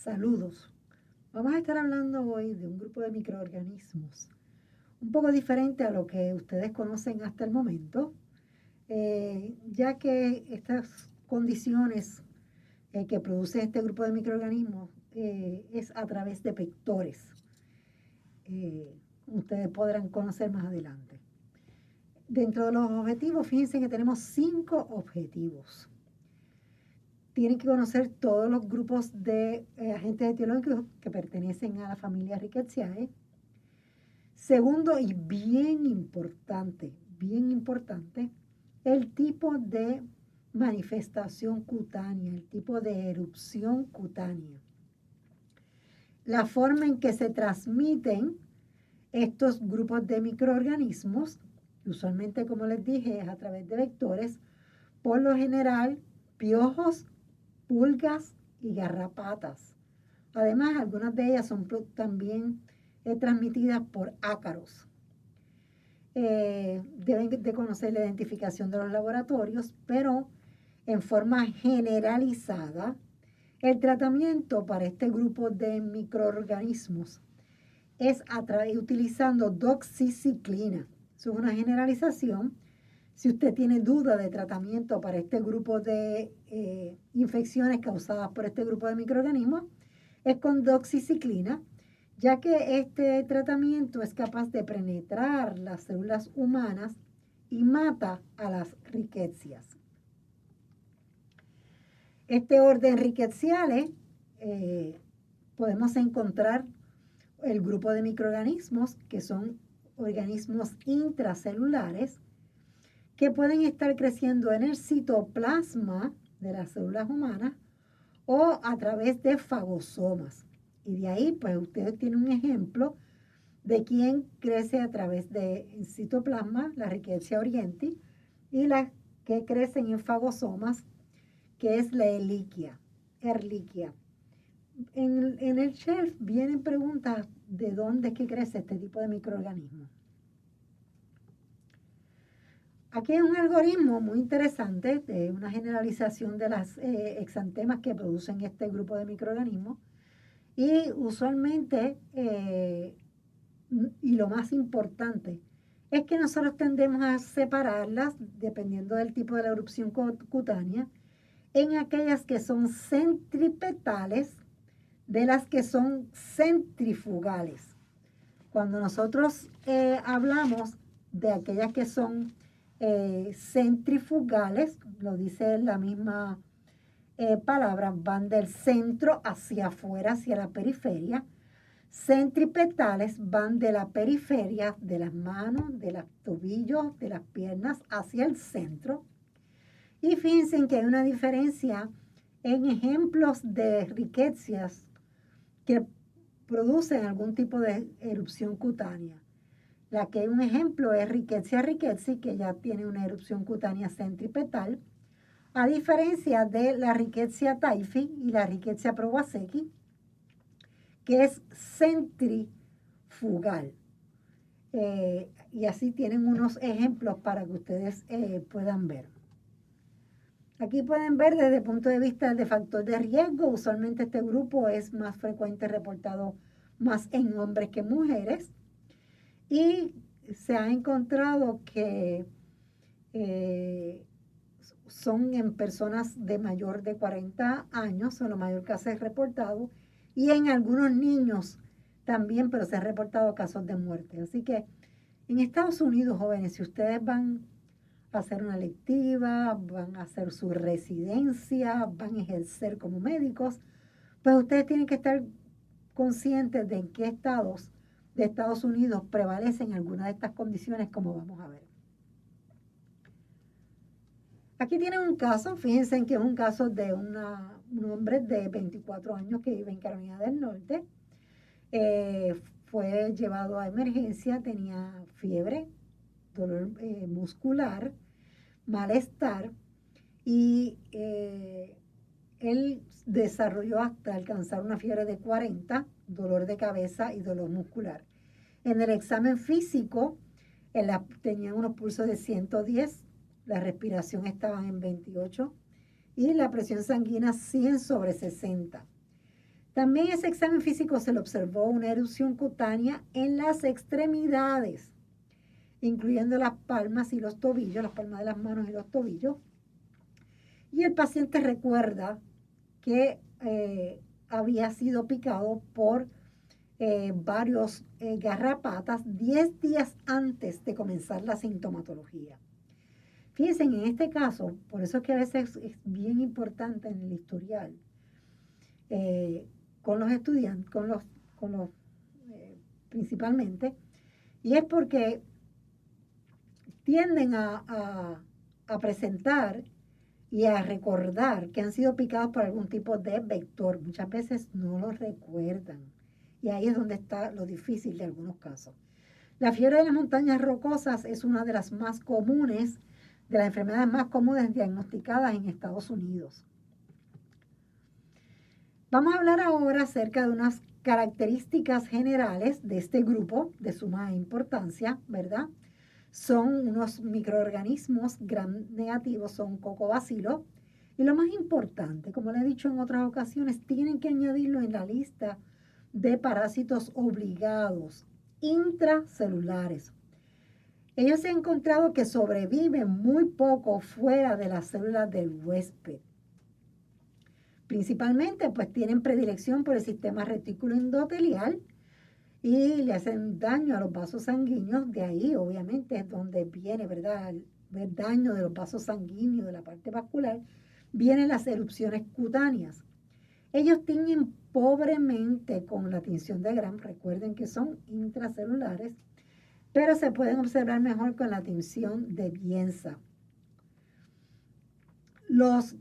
Saludos. Vamos a estar hablando hoy de un grupo de microorganismos un poco diferente a lo que ustedes conocen hasta el momento, ya que estas condiciones que produce este grupo de microorganismos es a través de vectores. Ustedes podrán conocer más adelante. Dentro de los objetivos, fíjense que tenemos 5 objetivos. Tienen que conocer todos los grupos de agentes etiológicos que pertenecen a la familia Rickettsiae. Segundo, y bien importante, el tipo de manifestación cutánea, el tipo de erupción cutánea. La forma en que se transmiten estos grupos de microorganismos, usualmente, como les dije, es a través de vectores, por lo general, piojos, pulgas y garrapatas. Además, algunas de ellas son también transmitidas por ácaros. Deben de conocer la identificación de los laboratorios, pero en forma generalizada, el tratamiento para este grupo de microorganismos es utilizando doxiciclina. Eso es una generalización. Si usted tiene duda de tratamiento para este grupo de infecciones causadas por este grupo de microorganismos, es con doxiciclina, ya que este tratamiento es capaz de penetrar las células humanas y mata a las rickettsias. Este orden Rickettsiale podemos encontrar el grupo de microorganismos que son organismos intracelulares que pueden estar creciendo en el citoplasma de las células humanas o a través de fagosomas. Y de ahí, pues, ustedes tienen un ejemplo de quién crece a través de citoplasma, la Rickettsia orientis, y las que crecen en fagosomas, que es la Ehrlichia. En el shelf vienen preguntas de dónde es que crece este tipo de microorganismo. Aquí hay un algoritmo muy interesante de una generalización de las exantemas que producen este grupo de microorganismos. Y usualmente, y lo más importante, es que nosotros tendemos a separarlas, dependiendo del tipo de la erupción cutánea, en aquellas que son centripetales de las que son centrifugales. Cuando nosotros hablamos de aquellas que son centrifugales, lo dice la misma palabra, van del centro hacia afuera, hacia la periferia. Centripetales van de la periferia, de las manos, de los tobillos, de las piernas, hacia el centro. Y fíjense que hay una diferencia en ejemplos de rickettsias que producen algún tipo de erupción cutánea. La que un ejemplo es Rickettsia rickettsii, que ya tiene una erupción cutánea centripetal, a diferencia de la Rickettsia typhi y la Rickettsia prowazekii, que es centrifugal. Y así tienen unos ejemplos para que ustedes puedan ver. Aquí pueden ver desde el punto de vista de factor de riesgo, usualmente este grupo es más frecuente reportado más en hombres que en mujeres. Y se ha encontrado que son en personas de mayor de 40 años, son lo mayor que se ha reportado, y en algunos niños también, pero se han reportado casos de muerte. Así que en Estados Unidos, jóvenes, si ustedes van a hacer una electiva, van a hacer su residencia, van a ejercer como médicos, pues ustedes tienen que estar conscientes de en qué estados de Estados Unidos prevalecen algunas de estas condiciones, como vamos a ver. Aquí tienen un caso, fíjense que es un caso de un hombre de 24 años que vive en Carolina del Norte. Fue llevado a emergencia, tenía fiebre, dolor muscular, malestar, y él desarrolló hasta alcanzar una fiebre de 40, dolor de cabeza y dolor muscular. En el examen físico, tenía unos pulsos de 110, la respiración estaba en 28 y la presión sanguínea 100/60. También ese examen físico se le observó una erupción cutánea en las extremidades, incluyendo las palmas y los tobillos, las palmas de las manos y los tobillos. Y el paciente recuerda que había sido picado por varios garrapatas 10 días antes de comenzar la sintomatología. Fíjense, en este caso, por eso es que a veces es bien importante en el historial, con los estudiantes, con los principalmente, y es porque tienden a presentar y a recordar que han sido picados por algún tipo de vector. Muchas veces no lo recuerdan. Y ahí es donde está lo difícil de algunos casos. La fiebre de las montañas rocosas es una de las más comunes, de las enfermedades más comunes diagnosticadas en Estados Unidos. Vamos a hablar ahora acerca de unas características generales de este grupo de suma importancia, ¿verdad? Son unos microorganismos gram negativos, son cocobacilos. Y lo más importante, como le he dicho en otras ocasiones, tienen que añadirlo en la lista de parásitos obligados, intracelulares. Ellos se han encontrado que sobreviven muy poco fuera de las células del huésped. Principalmente, pues tienen predilección por el sistema retículo endotelial y le hacen daño a los vasos sanguíneos. De ahí, obviamente, es donde viene, ¿verdad? El daño de los vasos sanguíneos, de la parte vascular, vienen las erupciones cutáneas. Ellos tiñen pobremente con la tinción de Gram, recuerden que son intracelulares, pero se pueden observar mejor con la tinción de Bienza. Los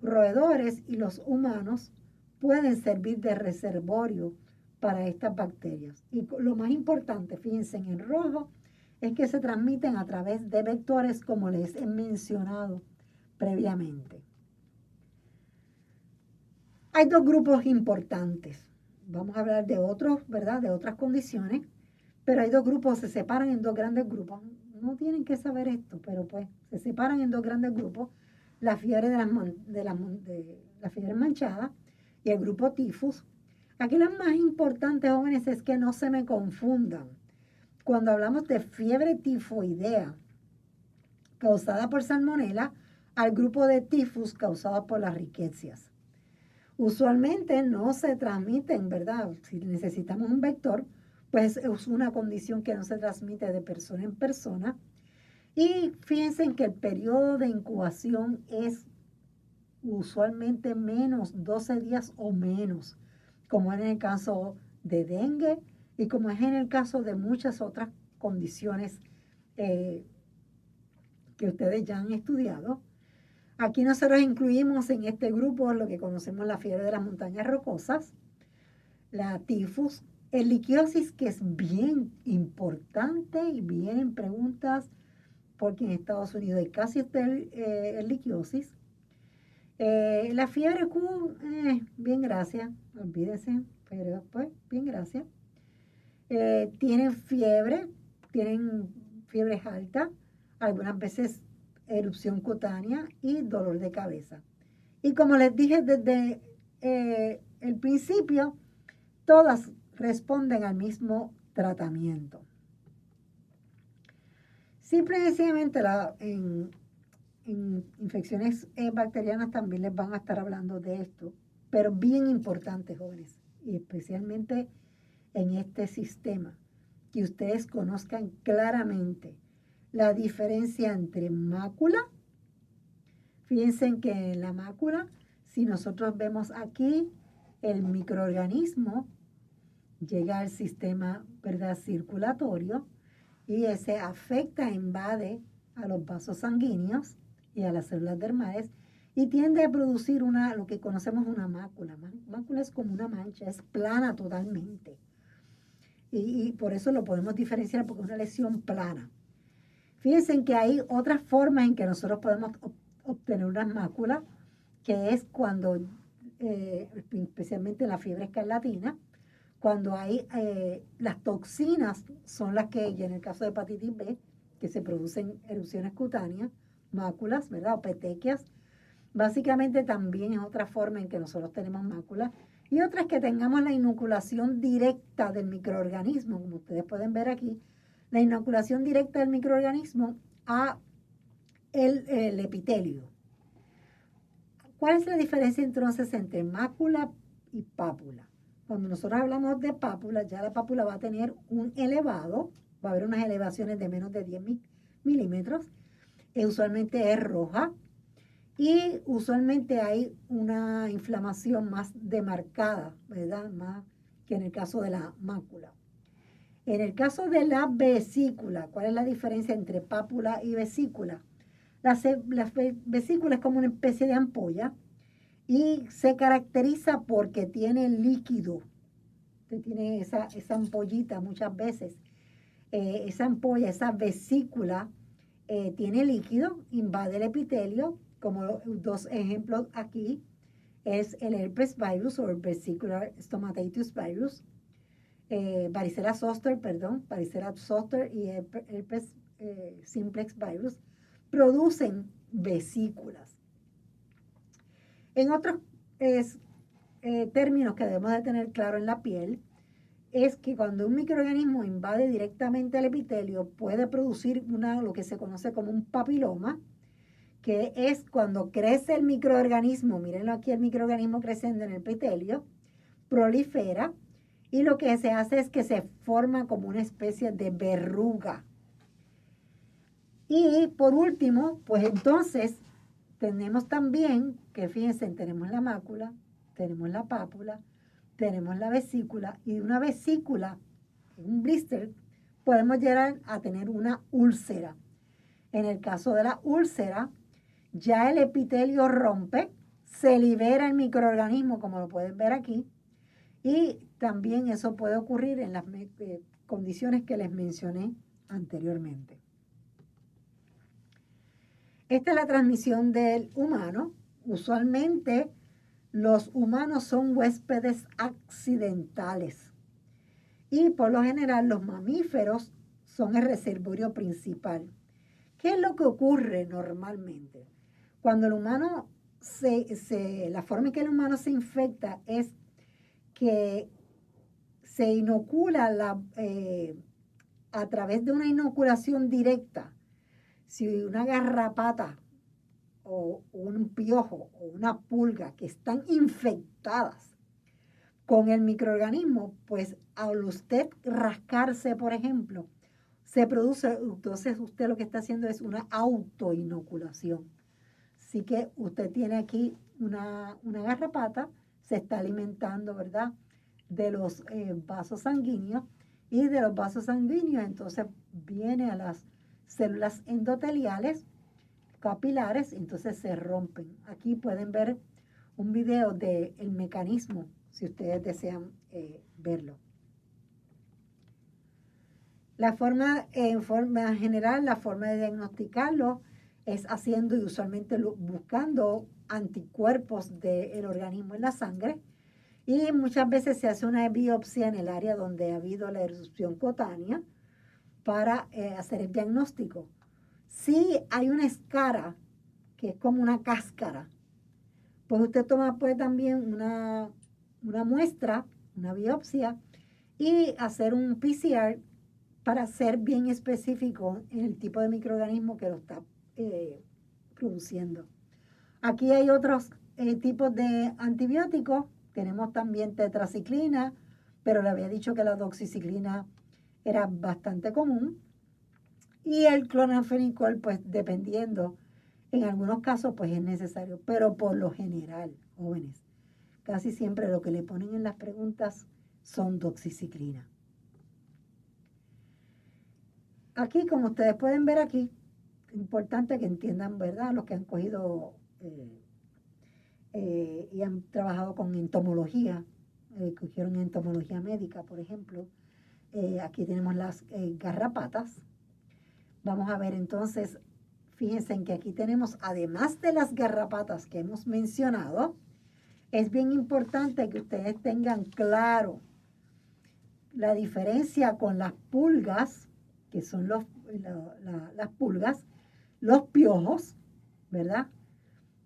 roedores y los humanos pueden servir de reservorio para estas bacterias. Y lo más importante, fíjense, en rojo, es que se transmiten a través de vectores como les he mencionado previamente. Hay dos grupos importantes. Vamos a hablar de otros, ¿verdad? De otras condiciones, pero hay dos grupos, se separan en dos grandes grupos. No tienen que saber esto, pero pues se separan en dos grandes grupos. La fiebre la fiebre manchada y el grupo tifus. Aquí lo más importante, jóvenes, es que no se me confundan. Cuando hablamos de fiebre tifoidea causada por salmonela, al grupo de tifus causado por las riquecias. Usualmente no se transmiten, ¿verdad? Si necesitamos un vector, pues es una condición que no se transmite de persona en persona. Y fíjense en que el periodo de incubación es usualmente menos 12 días o menos, como es en el caso de dengue y como es en el caso de muchas otras condiciones que ustedes ya han estudiado. Aquí nosotros incluimos en este grupo lo que conocemos la fiebre de las montañas rocosas, la tifus, el liquiosis, que es bien importante y vienen preguntas porque en Estados Unidos hay casi el liquiosis. La fiebre Q, bien gracias, olvídese, pero después, bien gracias. Tienen fiebres altas, algunas veces erupción cutánea y dolor de cabeza. Y como les dije desde el principio, todas responden al mismo tratamiento. Simple y sencillamente en infecciones bacterianas también les van a estar hablando de esto, pero bien importante, jóvenes, y especialmente en este sistema, que ustedes conozcan claramente la diferencia entre mácula. Fíjense en que en la mácula, si nosotros vemos aquí, el microorganismo llega al sistema, ¿verdad?, circulatorio, y ese afecta, invade a los vasos sanguíneos y a las células dermales y tiende a producir lo que conocemos una mácula. Mácula es como una mancha, es plana totalmente. Y por eso lo podemos diferenciar porque es una lesión plana. Fíjense que hay otras formas en que nosotros podemos obtener una mácula, que es cuando, especialmente la fiebre escarlatina, cuando hay las toxinas son las que, y en el caso de hepatitis B, que se producen erupciones cutáneas, máculas, ¿verdad? O petequias. Básicamente también es otra forma en que nosotros tenemos mácula. Y otra es que tengamos la inoculación directa del microorganismo, como ustedes pueden ver aquí, la inoculación directa del microorganismo a el epitelio. ¿Cuál es la diferencia entonces entre mácula y pápula? Cuando nosotros hablamos de pápula, ya la pápula va a tener un elevado, va a haber unas elevaciones de menos de 10 milímetros, usualmente es roja, y usualmente hay una inflamación más demarcada, ¿verdad? Más que en el caso de la mácula. En el caso de la vesícula, ¿cuál es la diferencia entre pápula y vesícula? La vesícula es como una especie de ampolla y se caracteriza porque tiene líquido. Usted tiene esa ampollita muchas veces. Esa ampolla, esa vesícula, tiene líquido, invade el epitelio, como dos ejemplos aquí, es el herpes virus o el vesicular stomatitis virus, varicela zoster, varicela zoster y herpes simplex virus, producen vesículas. En otros términos que debemos de tener claro en la piel, es que cuando un microorganismo invade directamente el epitelio, puede producir lo que se conoce como un papiloma, que es cuando crece el microorganismo, mírenlo aquí, el microorganismo creciendo en el epitelio, prolifera, y lo que se hace es que se forma como una especie de verruga. Y por último, pues entonces tenemos también, que fíjense, tenemos la mácula, tenemos la pápula, tenemos la vesícula, y de una vesícula, un blister, podemos llegar a tener una úlcera. En el caso de la úlcera, ya el epitelio rompe, se libera el microorganismo, como lo pueden ver aquí, y también eso puede ocurrir en las condiciones que les mencioné anteriormente. Esta es la transmisión del humano. Usualmente los humanos son huéspedes accidentales y por lo general los mamíferos son el reservorio principal. ¿Qué es lo que ocurre normalmente? Cuando el humano la forma en que el humano se infecta es que se inocula a través de una inoculación directa. Si una garrapata o un piojo o una pulga que están infectadas con el microorganismo, pues al usted rascarse, por ejemplo, se produce, entonces usted lo que está haciendo es una autoinoculación. Así que usted tiene aquí una garrapata, se está alimentando, ¿verdad?, de los vasos sanguíneos, y de los vasos sanguíneos entonces viene a las células endoteliales, capilares, entonces se rompen. Aquí pueden ver un video del mecanismo, si ustedes desean verlo. En forma general, la forma de diagnosticarlo es haciendo y usualmente buscando anticuerpos del organismo en la sangre, y muchas veces se hace una biopsia en el área donde ha habido la erupción cutánea para hacer el diagnóstico. Si hay una escara, que es como una cáscara, pues usted toma pues también una muestra, una biopsia, y hacer un PCR para ser bien específico en el tipo de microorganismo que lo está produciendo. Aquí hay otros tipos de antibióticos. Tenemos también tetraciclina, pero le había dicho que la doxiciclina era bastante común. Y el clonazepam, pues dependiendo, en algunos casos pues es necesario, pero por lo general, jóvenes, casi siempre lo que le ponen en las preguntas son doxiciclina. Aquí, como ustedes pueden ver aquí, es importante que entiendan, ¿verdad?, los que han cogido y han trabajado con entomología, cogieron entomología médica, por ejemplo. Aquí tenemos las garrapatas. Vamos a ver entonces, fíjense en que aquí tenemos, además de las garrapatas que hemos mencionado, es bien importante que ustedes tengan claro la diferencia con las pulgas, que son las pulgas, los piojos, ¿verdad?,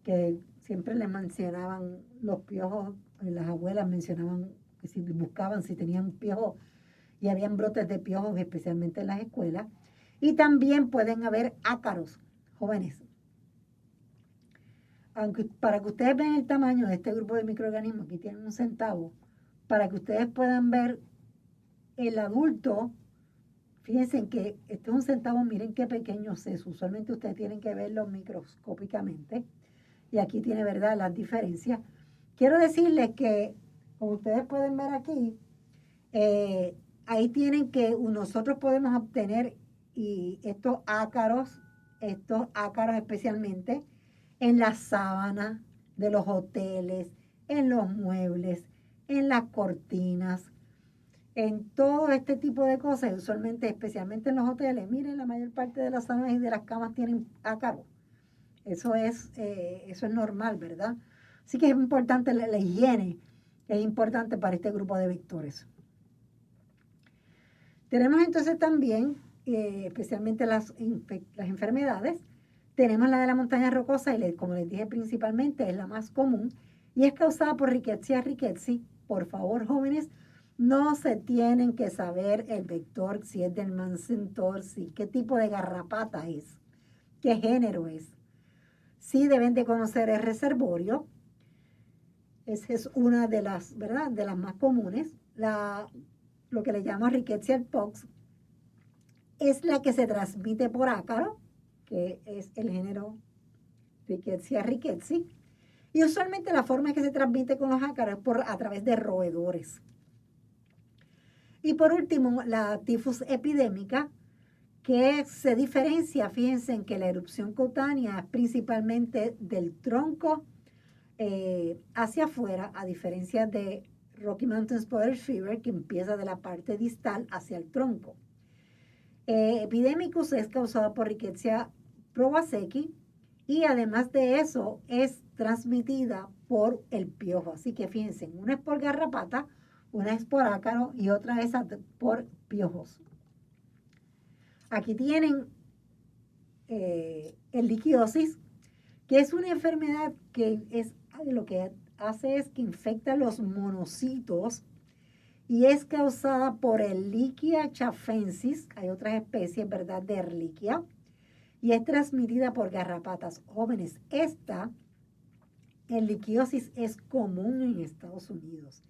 que siempre les mencionaban los piojos, las abuelas mencionaban que si buscaban si tenían piojos y habían brotes de piojos, especialmente en las escuelas. Y también pueden haber ácaros, jóvenes. Aunque para que ustedes vean el tamaño de este grupo de microorganismos, aquí tienen 1 centavo, para que ustedes puedan ver el adulto, fíjense que este es 1 centavo, miren qué pequeño es. Usualmente ustedes tienen que verlo microscópicamente. Y aquí tiene, ¿verdad?, las diferencias. Quiero decirles que, como ustedes pueden ver aquí, ahí tienen que nosotros podemos obtener y estos ácaros especialmente, en las sábanas de los hoteles, en los muebles, en las cortinas, en todo este tipo de cosas, usualmente, especialmente en los hoteles. Miren, la mayor parte de las sábanas y de las camas tienen ácaros. Eso es normal, ¿verdad? Así que es importante la higiene, es importante para este grupo de vectores. Tenemos entonces también, especialmente las enfermedades, tenemos la de la montaña rocosa y como les dije principalmente es la más común y es causada por Rickettsia rickettsii. Por favor, jóvenes, no se tienen que saber el vector, si es del Mansentorsi, qué tipo de garrapata es, qué género es. Sí deben de conocer el reservorio. Esa es una de las, ¿verdad?, de las más comunes. Lo que le llamo Rickettsia pox es la que se transmite por ácaro, que es el género Rickettsia rickettsii. Y usualmente la forma en que se transmite con los ácaros es a través de roedores. Y por último, la tifus epidémica, que se diferencia, fíjense, en que la erupción cutánea es principalmente del tronco hacia afuera, a diferencia de Rocky Mountain Spotted Fever, que empieza de la parte distal hacia el tronco. Epidemicus es causada por Rickettsia prowazekii y además de eso es transmitida por el piojo. Así que fíjense, una es por garrapata, una es por ácaro y otra es por piojos. Aquí tienen erliquiosis, que es una enfermedad que lo que hace es que infecta los monocitos y es causada por Ehrlichia chafensis. Hay otras especies, ¿verdad?, de Ehrlichia, y es transmitida por garrapatas. Jóvenes, esta erliquiosis es común en Estados Unidos.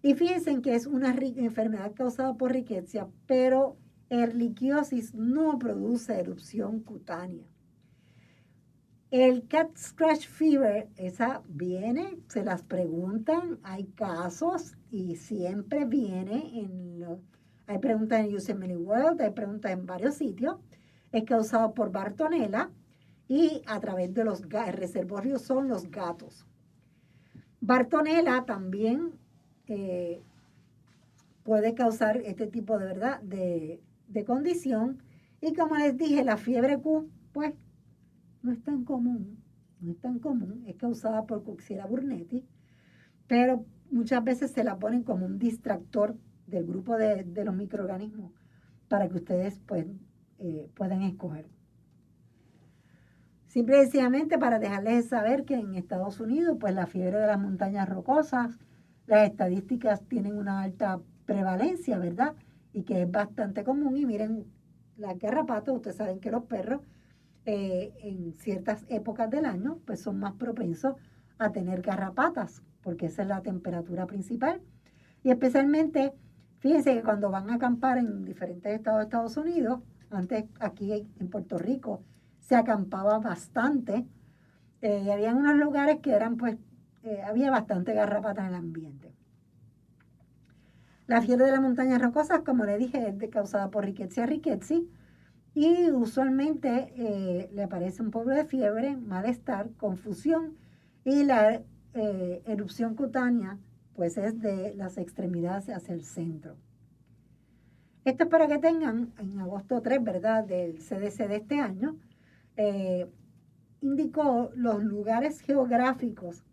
Y fíjense que es una enfermedad causada por Rickettsia, pero erliquiosis no produce erupción cutánea. El cat scratch fever, esa viene, se las preguntan, hay casos y siempre viene hay preguntas en Yosemite World, hay preguntas en varios sitios. Es causado por Bartonella y a través de el reservorio son los gatos. Bartonella también puede causar este tipo de condición. Y como les dije, la fiebre Q, pues, no es tan común, es causada por Coxiella burnetii, pero muchas veces se la ponen como un distractor del grupo de los microorganismos para que ustedes pues, puedan escoger. Simple y sencillamente para dejarles saber que en Estados Unidos, pues la fiebre de las montañas rocosas, las estadísticas tienen una alta prevalencia, ¿verdad? Y que es bastante común. Y miren, las garrapatas, ustedes saben que los perros en ciertas épocas del año, pues son más propensos a tener garrapatas, porque esa es la temperatura principal. Y especialmente, fíjense que cuando van a acampar en diferentes estados de Estados Unidos, antes aquí en Puerto Rico se acampaba bastante, y había unos lugares que eran, pues, había bastante garrapata en el ambiente. La fiebre de las montañas rocosas, como le dije, es causada por Rickettsia rickettsii, y usualmente le aparece un poco de fiebre, malestar, confusión, y la erupción cutánea pues es de las extremidades hacia el centro. Esto es para que tengan, en agosto 3, ¿verdad?, del CDC de este año, indicó los lugares geográficos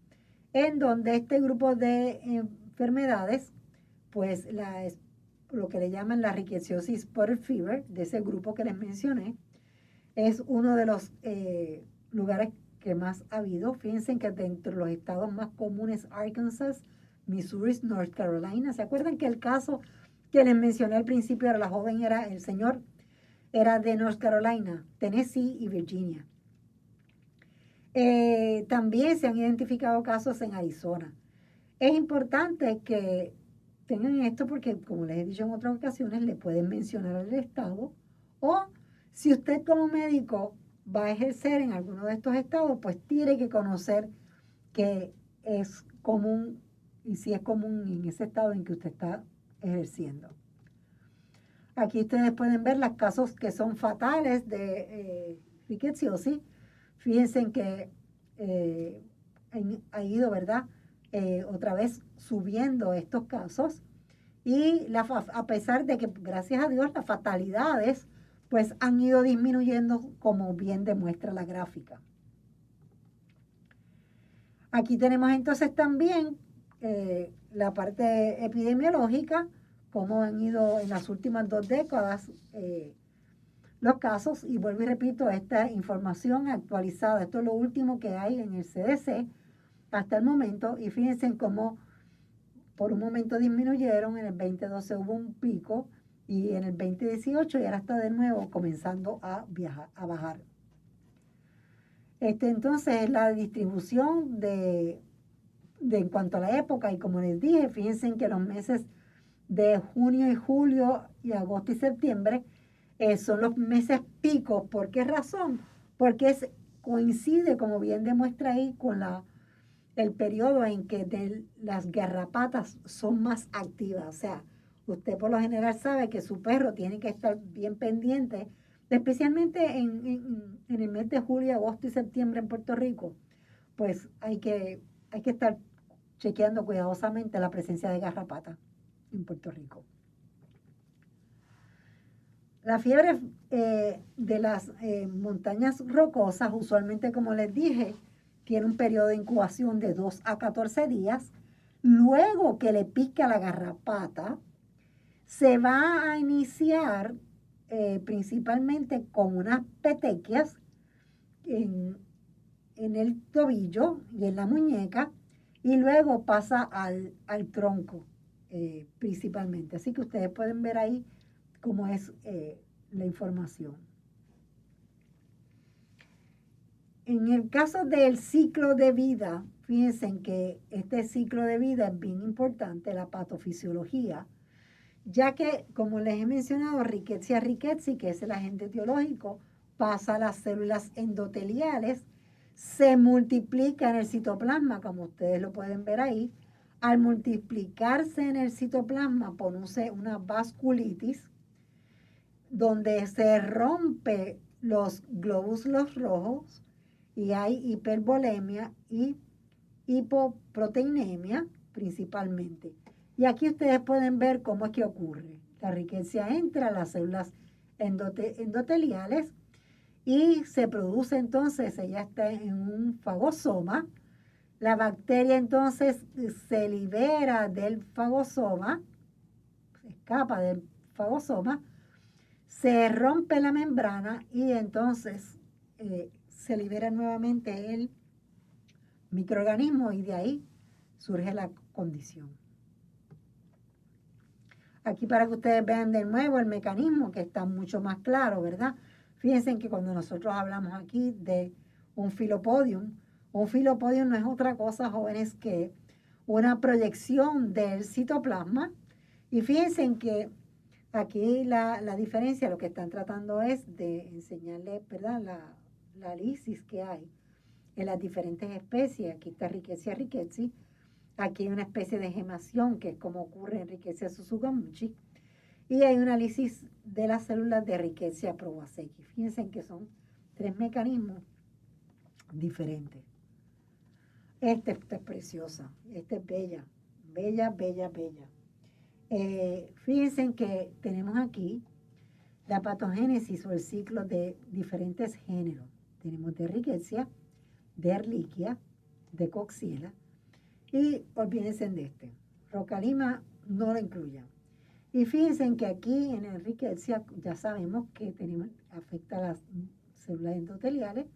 en donde este grupo de enfermedades, pues lo que le llaman la Rickettsiosis spotted fever, de ese grupo que les mencioné, es uno de los lugares que más ha habido. Fíjense que dentro de los estados más comunes, Arkansas, Missouri, North Carolina. ¿Se acuerdan que el caso que les mencioné al principio era la joven, era el señor, era de North Carolina, Tennessee y Virginia? También se han identificado casos en Arizona. Es importante que tengan esto porque, como les he dicho en otras ocasiones, le pueden mencionar al estado, o si usted como médico va a ejercer en alguno de estos estados, pues tiene que conocer que es común y si es común en ese estado en que usted está ejerciendo. Aquí ustedes pueden ver los casos que son fatales de rickettsiosis. Fíjense en que ha ido, ¿verdad? Otra vez subiendo estos casos y a pesar de que, gracias a Dios, las fatalidades pues han ido disminuyendo, como bien demuestra la gráfica. Aquí tenemos entonces también la parte epidemiológica, cómo han ido en las últimas 2 décadas los casos, y vuelvo y repito, esta información actualizada, esto es lo último que hay en el CDC hasta el momento, y fíjense en cómo por un momento disminuyeron, en el 2012 hubo un pico, y en el 2018 ya está de nuevo comenzando a bajar. Entonces, la distribución en cuanto a la época, y como les dije, fíjense en que los meses de junio y julio y agosto y septiembre son los meses picos. ¿Por qué razón? Porque coincide, como bien demuestra ahí, con el periodo en que las garrapatas son más activas. O sea, usted por lo general sabe que su perro tiene que estar bien pendiente, especialmente en el mes de julio, agosto y septiembre en Puerto Rico. Pues hay que estar chequeando cuidadosamente la presencia de garrapatas en Puerto Rico. La fiebre de las montañas rocosas, usualmente, como les dije, tiene un periodo de incubación de 2 a 14 días. Luego que le pica la garrapata, se va a iniciar principalmente con unas petequias en el tobillo y en la muñeca, y luego pasa al tronco principalmente. Así que ustedes pueden ver ahí cómo es la información. En el caso del ciclo de vida, fíjense que este ciclo de vida es bien importante, la patofisiología, ya que, como les he mencionado, Rickettsia rickettsii, que es el agente etiológico, pasa a las células endoteliales, se multiplica en el citoplasma, como ustedes lo pueden ver ahí. Al multiplicarse en el citoplasma, produce una vasculitis, donde se rompe los glóbulos rojos y hay hipervolemia y hipoproteinemia principalmente. Y aquí ustedes pueden ver cómo es que ocurre. La riqueza entra a las células endoteliales y se produce entonces, ella está en un fagosoma. La bacteria entonces se libera del fagosoma, se escapa del fagosoma, se rompe la membrana y entonces se libera nuevamente el microorganismo y de ahí surge la condición. Aquí para que ustedes vean de nuevo el mecanismo, que está mucho más claro, ¿verdad? Fíjense que cuando nosotros hablamos aquí de un filopodium no es otra cosa, jóvenes, que una proyección del citoplasma. Y fíjense que aquí la diferencia, lo que están tratando es de enseñarles, ¿verdad?, la lisis que hay en las diferentes especies. Aquí está Rickettsia rickettsii. Aquí hay una especie de gemación, que es como ocurre en Rickettsia suzugamuchi. Y hay una lisis de las células de Rickettsia prowazekii. Fíjense que son 3 mecanismos diferentes. Esta es preciosa, esta es bella, bella, bella, bella. Fíjense que tenemos aquí la patogénesis o el ciclo de diferentes géneros. Tenemos de Rickettsia, de Ehrlichia, de Coxiella, y olvídense de Rocalima no lo incluyan. Y fíjense que aquí en el Rickettsia ya sabemos que afecta a las células endoteliales,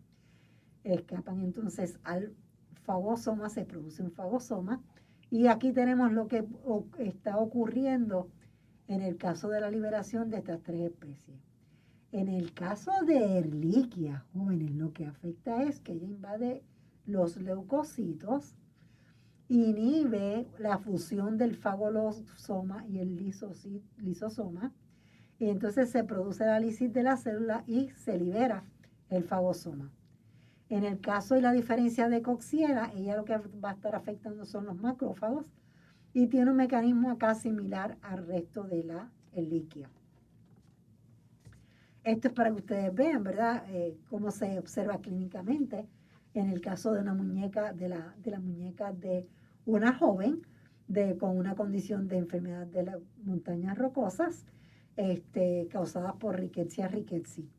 escapan entonces al fagosoma, se produce un fagosoma. Y aquí tenemos lo que está ocurriendo en el caso de la liberación de estas 3 especies. En el caso de Ehrlichia, jóvenes, lo que afecta es que ella invade los leucocitos, inhibe la fusión del fagosoma y el lisosoma, y entonces se produce la lisis de la célula y se libera el fagosoma. En el caso y la diferencia de Coxiella, ella lo que va a estar afectando son los macrófagos y tiene un mecanismo acá similar al resto de la Ehrlichia. Esto es para que ustedes vean, ¿verdad?, cómo se observa clínicamente en el caso de una muñeca, de la muñeca de una joven con una condición de enfermedad de las montañas rocosas causada por Rickettsia rickettsii.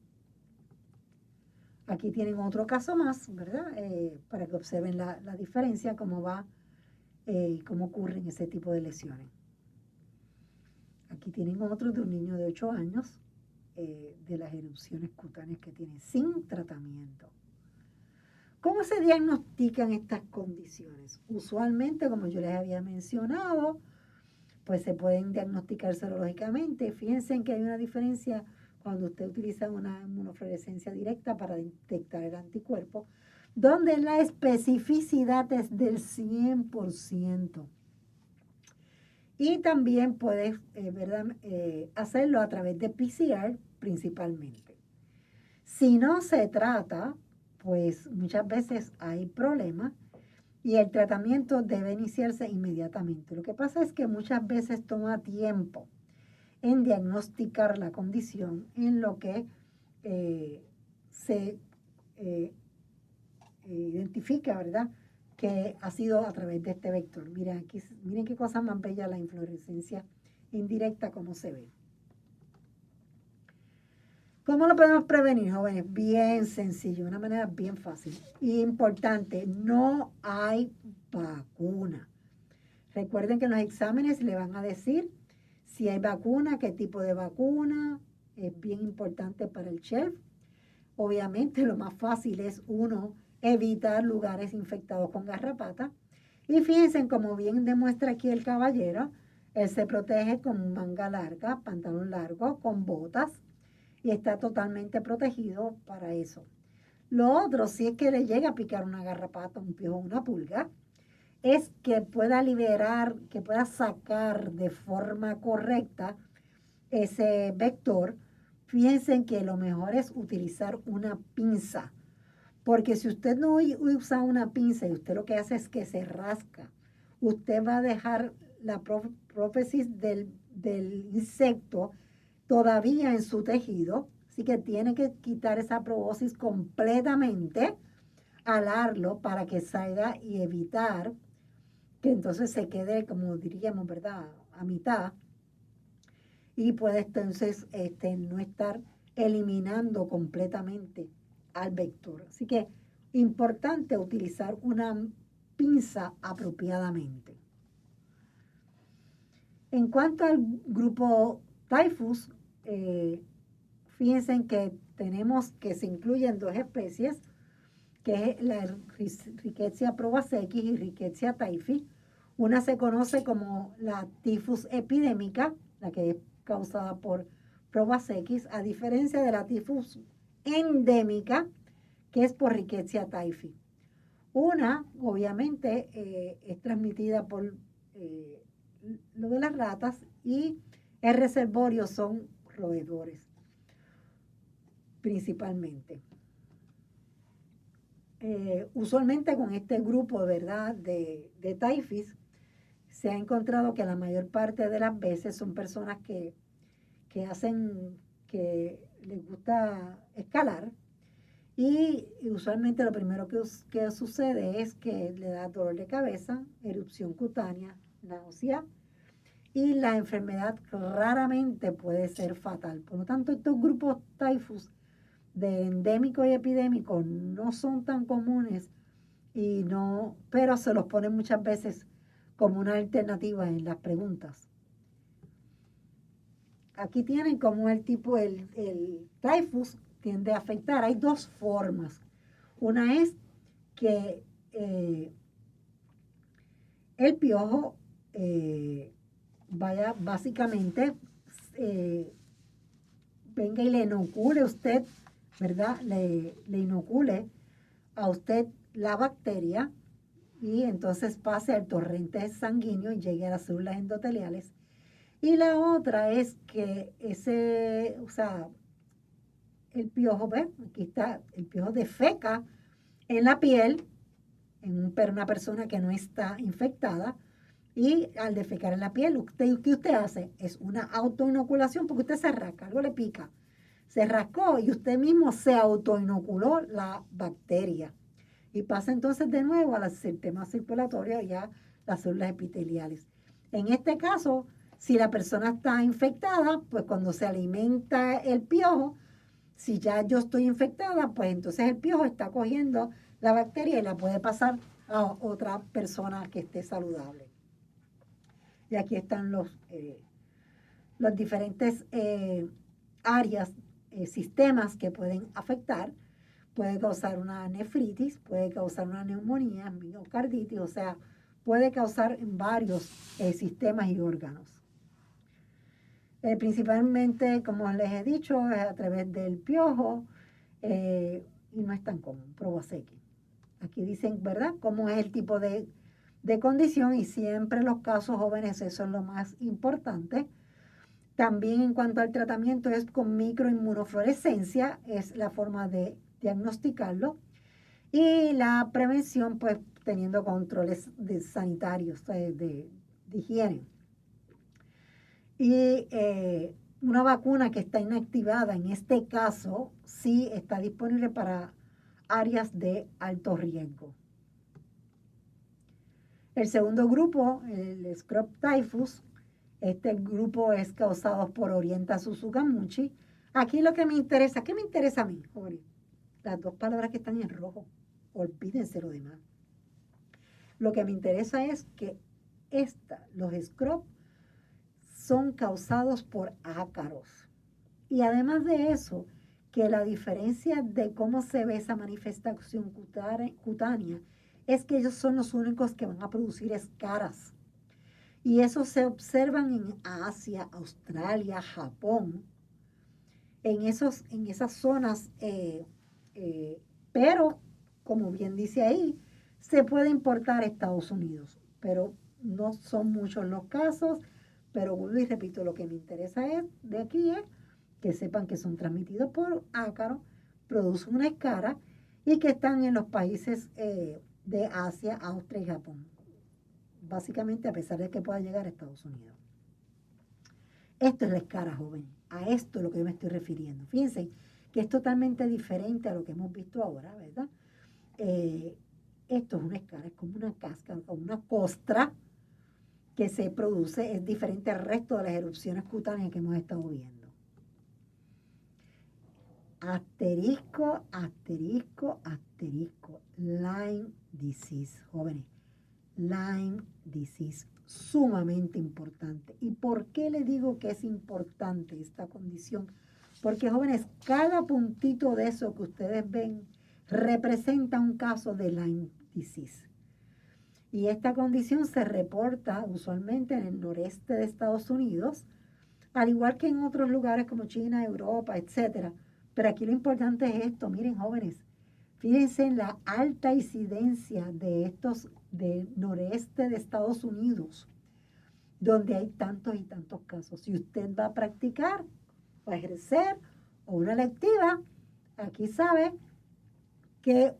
Aquí tienen otro caso más, ¿verdad?, para que observen la diferencia, cómo ocurren ese tipo de lesiones. Aquí tienen otro de un niño de 8 años, de las erupciones cutáneas que tiene sin tratamiento. ¿Cómo se diagnostican estas condiciones? Usualmente, como yo les había mencionado, pues se pueden diagnosticar serológicamente. Fíjense en que hay una diferencia cuando usted utiliza una inmunofluorescencia directa para detectar el anticuerpo, donde la especificidad es del 100%. Y también puedes hacerlo a través de PCR principalmente. Si no se trata, pues muchas veces hay problemas y el tratamiento debe iniciarse inmediatamente. Lo que pasa es que muchas veces toma tiempo en diagnosticar la condición, en lo que se identifica, ¿verdad?, que ha sido a través de este vector. Miren qué cosa más bella la inflorescencia indirecta, cómo se ve. ¿Cómo lo podemos prevenir, jóvenes? Bien sencillo, de una manera bien fácil. Importante, no hay vacuna. Recuerden que en los exámenes le van a decir si hay vacuna, qué tipo de vacuna. Es bien importante para el chef. Obviamente lo más fácil es evitar lugares infectados con garrapata. Y fíjense, como bien demuestra aquí el caballero, él se protege con manga larga, pantalón largo, con botas, y está totalmente protegido para eso. Lo otro, si es que le llega a picar una garrapata, un piojo, una pulga, es que pueda liberar, que pueda sacar de forma correcta ese vector. Fíjense que lo mejor es utilizar una pinza, porque si usted no usa una pinza y usted lo que hace es que se rasca, usted va a dejar la prófisis del insecto todavía en su tejido, así que tiene que quitar esa proboscis completamente, alarlo para que salga y evitar que entonces se quede, como diríamos, ¿verdad?, a mitad, y puede entonces no estar eliminando completamente al vector. Así que importante utilizar una pinza apropiadamente. En cuanto al grupo Typhus, fíjense que tenemos que se incluyen 2 especies, que es la Rickettsia prowazekis y Rickettsia typhi. Una se conoce como la tifus epidémica, la que es causada por prowazekis, a diferencia de la tifus endémica, que es por Rickettsia typhi. Una, obviamente, es transmitida por lo de las ratas, y el reservorio son roedores, principalmente. Usualmente con este grupo, ¿verdad?, de Typhus, se ha encontrado que la mayor parte de las veces son personas que les gusta escalar, y usualmente lo primero que sucede es que le da dolor de cabeza, erupción cutánea, náusea, y la enfermedad raramente puede ser fatal. Por lo tanto, estos grupos Typhus de endémico y epidémico no son tan comunes, pero se los ponen muchas veces como una alternativa en las preguntas. Aquí tienen como el Typhus tiende a afectar. Hay 2 formas. Una es que el piojo vaya básicamente, venga y le inocule usted, ¿verdad? Le inocule a usted la bacteria y entonces pase al torrente sanguíneo y llegue a las células endoteliales. Y la otra es que el piojo, ¿ves? Aquí está, el piojo defeca en la piel, una persona que no está infectada, y al defecar en la piel, ¿qué usted hace? Es una autoinoculación porque usted se rasca, algo le pica. Se rascó y usted mismo se autoinoculó la bacteria. Y pasa entonces de nuevo al sistema circulatorio y a las células epiteliales. En este caso, si la persona está infectada, pues cuando se alimenta el piojo, si ya yo estoy infectada, pues entonces el piojo está cogiendo la bacteria y la puede pasar a otra persona que esté saludable. Y aquí están los diferentes áreas, sistemas que pueden afectar. Puede causar una nefritis, puede causar una neumonía, miocarditis, o sea, puede causar en varios sistemas y órganos. Principalmente, como les he dicho, es a través del piojo y no es tan común, Provoseque. Aquí dicen, ¿verdad?, cómo es el tipo de condición y siempre los casos jóvenes, eso es lo más importante. También en cuanto al tratamiento es con microinmunofluorescencia, es la forma de diagnosticarlo. Y la prevención, pues teniendo controles sanitarios, de higiene. Y una vacuna que está inactivada en este caso, sí está disponible para áreas de alto riesgo. El segundo grupo, el Scrub Typhus, este grupo es causado por Orienta Suzukamuchi. Aquí lo que me interesa, ¿qué me interesa a mí, Ori? Las dos palabras que están en rojo, olvídense lo demás. Lo que me interesa es que los scrub son causados por ácaros. Y además de eso, que la diferencia de cómo se ve esa manifestación cutánea es que ellos son los únicos que van a producir escaras. Y eso se observan en Asia, Australia, Japón, en esas zonas, pero, como bien dice ahí, se puede importar a Estados Unidos, pero no son muchos los casos, pero vuelvo y repito, lo que me interesa de aquí es que sepan que son transmitidos por ácaro, producen una escara y que están en los países de Asia, Austria y Japón. Básicamente, a pesar de que pueda llegar a Estados Unidos. Esto es la escara, joven. A esto es lo que yo me estoy refiriendo. Fíjense que es totalmente diferente a lo que hemos visto ahora, ¿verdad? Esto es una escara, es como una cáscara, como una costra que se produce, es diferente al resto de las erupciones cutáneas que hemos estado viendo. Asterisco, asterisco, asterisco. Lyme disease, jóvenes. Lyme disease, sumamente importante. ¿Y por qué le digo que es importante esta condición? Porque, jóvenes, cada puntito de eso que ustedes ven representa un caso de Lyme disease. Y esta condición se reporta usualmente en el noreste de Estados Unidos, al igual que en otros lugares como China, Europa, etcétera. Pero aquí lo importante es esto, miren, jóvenes, fíjense en la alta incidencia de estos del noreste de Estados Unidos, donde hay tantos y tantos casos. Si usted va a practicar o a ejercer o una electiva, aquí sabe que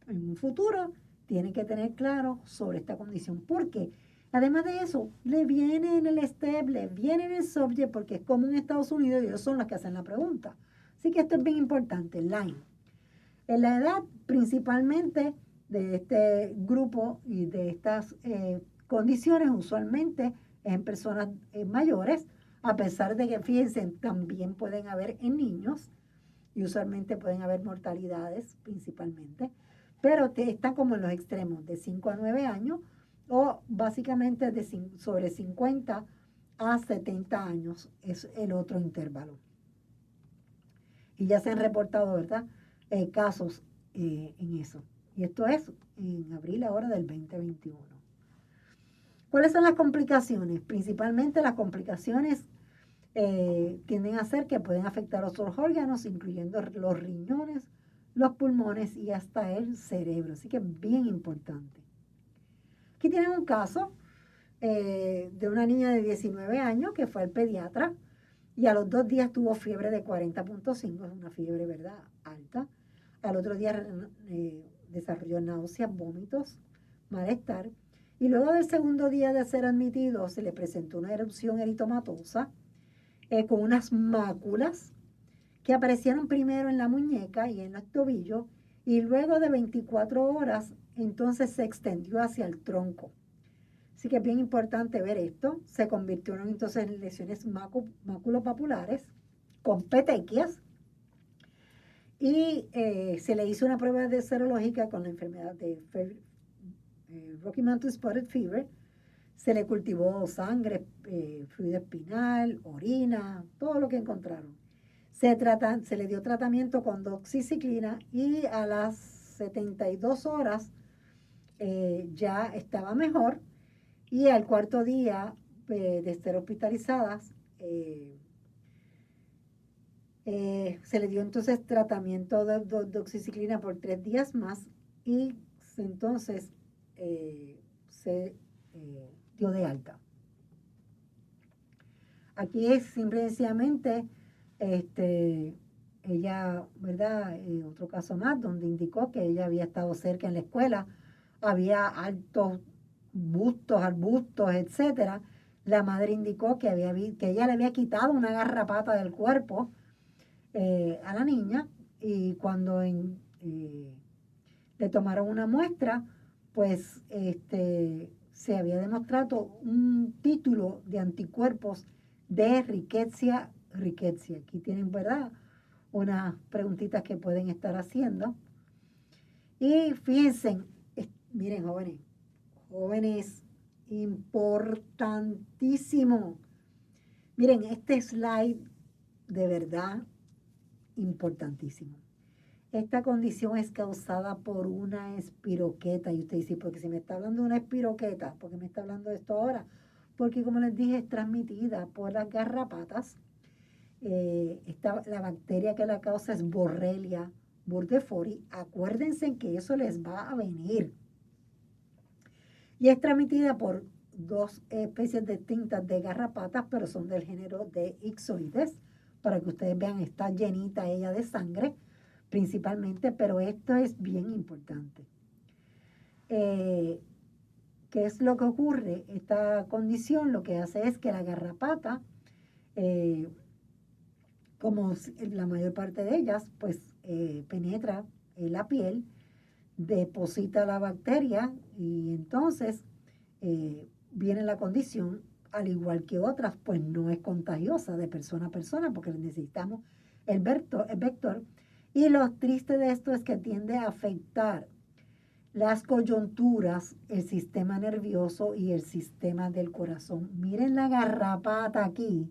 en un futuro tiene que tener claro sobre esta condición. Porque además de eso, le viene en el step, le viene en el subject, porque es común en Estados Unidos y ellos son los que hacen la pregunta. Así que esto es bien importante, Lyme. En la edad principalmente de este grupo y de estas condiciones, usualmente en personas mayores, a pesar de que, fíjense, también pueden haber en niños y usualmente pueden haber mortalidades principalmente, pero están como en los extremos, de 5 a 9 años o básicamente sobre 50 a 70 años es el otro intervalo. Y ya se han reportado, ¿verdad?, casos en eso. Y esto es en abril ahora del 2021. ¿Cuáles son las complicaciones? Principalmente las complicaciones tienden a ser que pueden afectar otros órganos, incluyendo los riñones, los pulmones y hasta el cerebro. Así que es bien importante. Aquí tienen un caso de una niña de 19 años que fue al pediatra y a los 2 días tuvo fiebre de 40.5, es una fiebre, ¿verdad?, alta. Al otro día desarrolló náuseas, vómitos, malestar. Y luego del segundo día de ser admitido se le presentó una erupción eritomatosa con unas máculas que aparecieron primero en la muñeca y en los tobillos y luego de 24 horas entonces se extendió hacia el tronco. Así que es bien importante ver esto. Se convirtieron entonces en lesiones maculopapulares con petequias y se le hizo una prueba de serológica con la enfermedad de Rocky Mountain Spotted Fever. Se le cultivó sangre, fluido espinal, orina, todo lo que encontraron. Se le dio tratamiento con doxiciclina y a las 72 horas ya estaba mejor y al cuarto día de estar hospitalizadas se le dio entonces tratamiento de doxiciclina por 3 días más y entonces se dio de alta. Aquí es simple y sencillamente ella, ¿verdad? Otro caso más donde indicó que ella había estado cerca en la escuela, había altos bustos, arbustos, etcétera. La madre indicó que ella le había quitado una garrapata del cuerpo a la niña y cuando le tomaron una muestra, pues se había demostrado un título de anticuerpos de Rickettsia. Aquí tienen, ¿verdad?, unas preguntitas que pueden estar haciendo. Y fíjense, miren, jóvenes, importantísimo. Miren, este slide de verdad importantísimo. Esta condición es causada por una espiroqueta. Y usted dice, porque si me está hablando de una espiroqueta, ¿por qué me está hablando de esto ahora? Porque como les dije, es transmitida por las garrapatas. La bacteria que la causa es Borrelia burgdorferi. Acuérdense que eso les va a venir. Y es transmitida por 2 especies distintas de garrapatas, pero son del género de Ixoides. Para que ustedes vean, está llenita ella de sangre, principalmente, pero esto es bien importante. ¿Qué es lo que ocurre? Esta condición lo que hace es que la garrapata, como la mayor parte de ellas, pues penetra en la piel, deposita la bacteria y entonces viene la condición, al igual que otras, pues no es contagiosa de persona a persona porque necesitamos el vector. Y lo triste de esto es que tiende a afectar las coyunturas, el sistema nervioso y el sistema del corazón. Miren la garrapata aquí,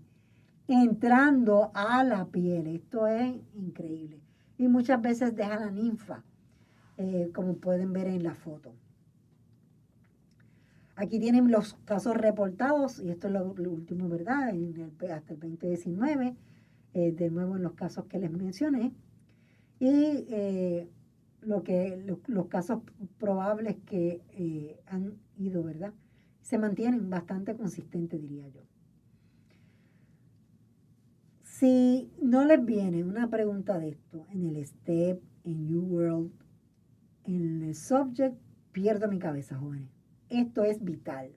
entrando a la piel. Esto es increíble. Y muchas veces deja la ninfa, como pueden ver en la foto. Aquí tienen los casos reportados, y esto es lo último, ¿verdad? Hasta el 2019, de nuevo en los casos que les mencioné. Y los casos probables que han ido, ¿verdad? Se mantienen bastante consistentes, diría yo. Si no les viene una pregunta de esto en el STEP, en UWorld, en el subject, pierdo mi cabeza, jóvenes. Esto es vital.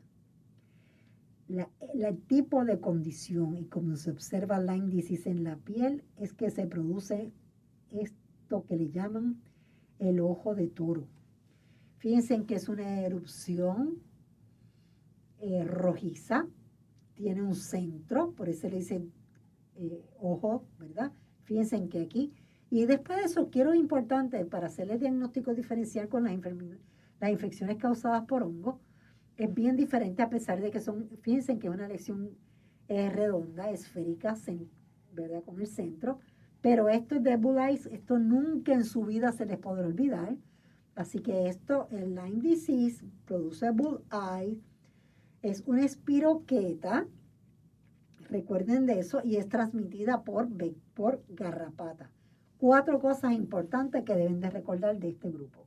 El tipo de condición y como se observa Lyme disease en la piel es que se produce esto que le llaman el ojo de toro. Fíjense que es una erupción rojiza, tiene un centro, por eso le dicen ojo, ¿verdad? Fíjense que aquí, y después de eso, quiero importante para hacerle diagnóstico diferencial con las infecciones causadas por hongo, es bien diferente a pesar de que fíjense que es una lesión redonda, esférica, ¿verdad? Con el centro, Pero esto es de Bull Eyes, esto nunca en su vida se les podrá olvidar. Así que esto, el Lyme Disease, produce Bull Eyes, es una espiroqueta, recuerden de eso, y es transmitida por garrapata. 4 cosas importantes que deben de recordar de este grupo.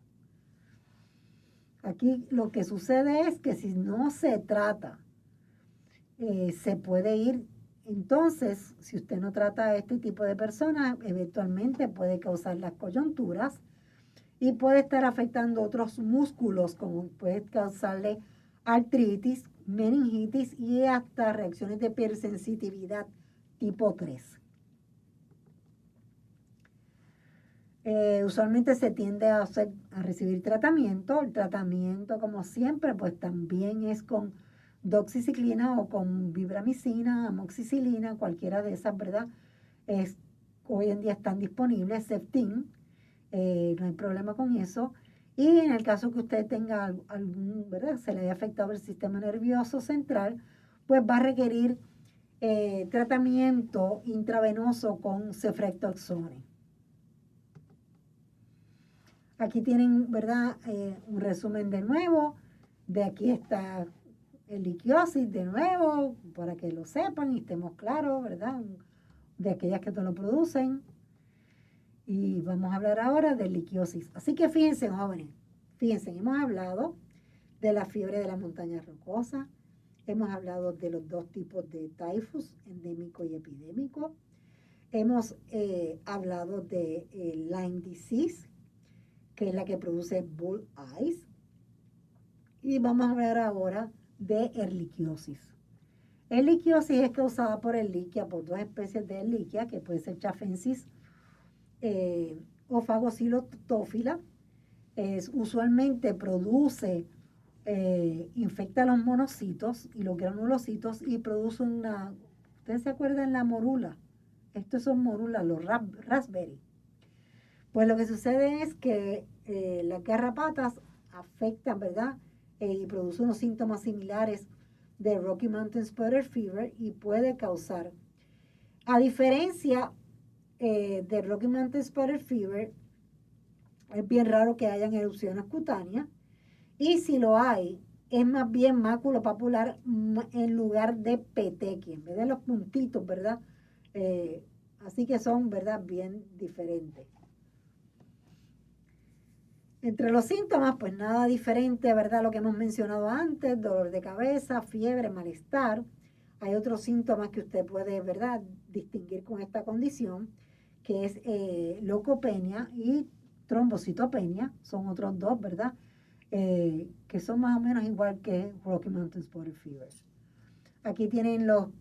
Aquí lo que sucede es que si no se trata, se puede ir. Entonces, si usted no trata a este tipo de personas, eventualmente puede causar las coyunturas y puede estar afectando otros músculos, como puede causarle artritis, meningitis y hasta reacciones de hipersensitividad tipo 3. Usualmente se tiende a recibir tratamiento. El tratamiento, como siempre, pues también es con doxiciclina o con vibramicina, amoxicilina, cualquiera de esas, ¿verdad? Hoy en día están disponibles, Septin, no hay problema con eso. Y en el caso que usted tenga algún, ¿verdad? Se le haya afectado el sistema nervioso central, pues va a requerir tratamiento intravenoso con ceftriaxone. Aquí tienen, ¿verdad? Un resumen de nuevo. De aquí está el liquiosis de nuevo, para que lo sepan y estemos claros, ¿verdad? De aquellas que no lo producen. Y vamos a hablar ahora de liquiosis. Así que fíjense, jóvenes, fíjense, hemos hablado de la fiebre de la montaña rocosa, hemos hablado de los 2 tipos de tifus, endémico y epidémico, hemos hablado de Lyme disease, que es la que produce Bull Eyes, y vamos a hablar ahora de erliquiosis. Erliquiosis es causada por erliquia, por 2 especies de erliquia, que puede ser Chafensis o Phagocytophila. Usualmente produce, infecta los monocitos y los granulocitos y produce una, ¿ustedes se acuerdan la morula? Estos son morulas, los raspberry. Pues lo que sucede es que las garrapatas afectan, ¿verdad? Y producen unos síntomas similares de Rocky Mountain Spotted Fever y puede causar, a diferencia de Rocky Mountain Spotted Fever, es bien raro que hayan erupciones cutáneas y si lo hay, es más bien maculopapular en lugar de petequia, en vez de los puntitos, ¿verdad? Así que son, ¿verdad? Bien diferentes. Entre los síntomas, pues nada diferente, ¿verdad? Lo que hemos mencionado antes, dolor de cabeza, fiebre, malestar. Hay otros síntomas que usted puede, ¿verdad?, distinguir con esta condición, que es leucopenia y trombocitopenia. Son otros 2, ¿verdad? Que son más o menos igual que Rocky Mountain Spotted Fever. Aquí tienen no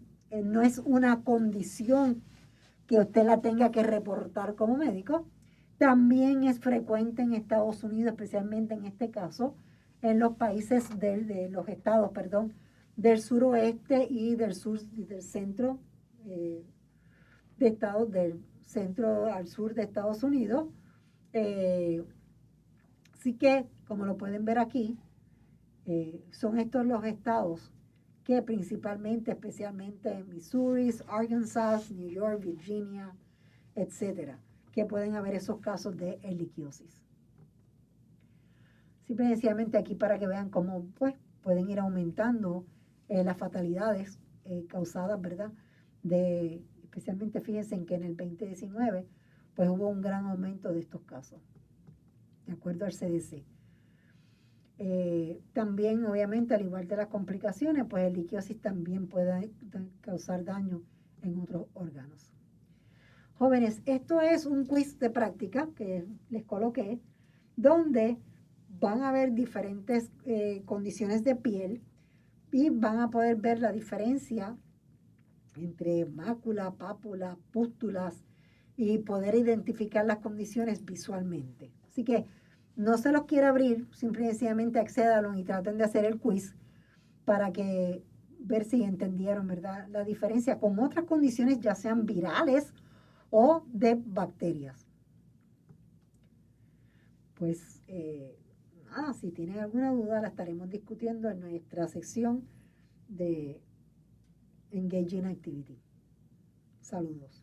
es una condición que usted la tenga que reportar como médico. También es frecuente en Estados Unidos, especialmente en este caso, en los países de los estados, perdón, del suroeste y del sur y del centro de estados, del centro al sur de Estados Unidos. Así que, como lo pueden ver aquí, son estos los estados que principalmente, especialmente Missouri, Arkansas, New York, Virginia, etcétera, que pueden haber esos casos de erliquiosis. Simple y sencillamente aquí para que vean cómo pues, pueden ir aumentando las fatalidades causadas, ¿verdad? Especialmente fíjense en que en el 2019 pues hubo un gran aumento de estos casos, de acuerdo al CDC. También, obviamente, al igual de las complicaciones, pues el liquiosis también puede causar daño en otros órganos. Jóvenes, esto es un quiz de práctica que les coloqué, donde van a ver diferentes condiciones de piel y van a poder ver la diferencia entre mácula, pápula, pústulas y poder identificar las condiciones visualmente. Así que no se los quiera abrir, simplemente y sencillamente accédalo y traten de hacer el quiz para que ver si entendieron, ¿verdad?, la diferencia con otras condiciones, ya sean virales o de bacterias. Pues nada, si tienen alguna duda la estaremos discutiendo en nuestra sección de Engaging Activity. Saludos.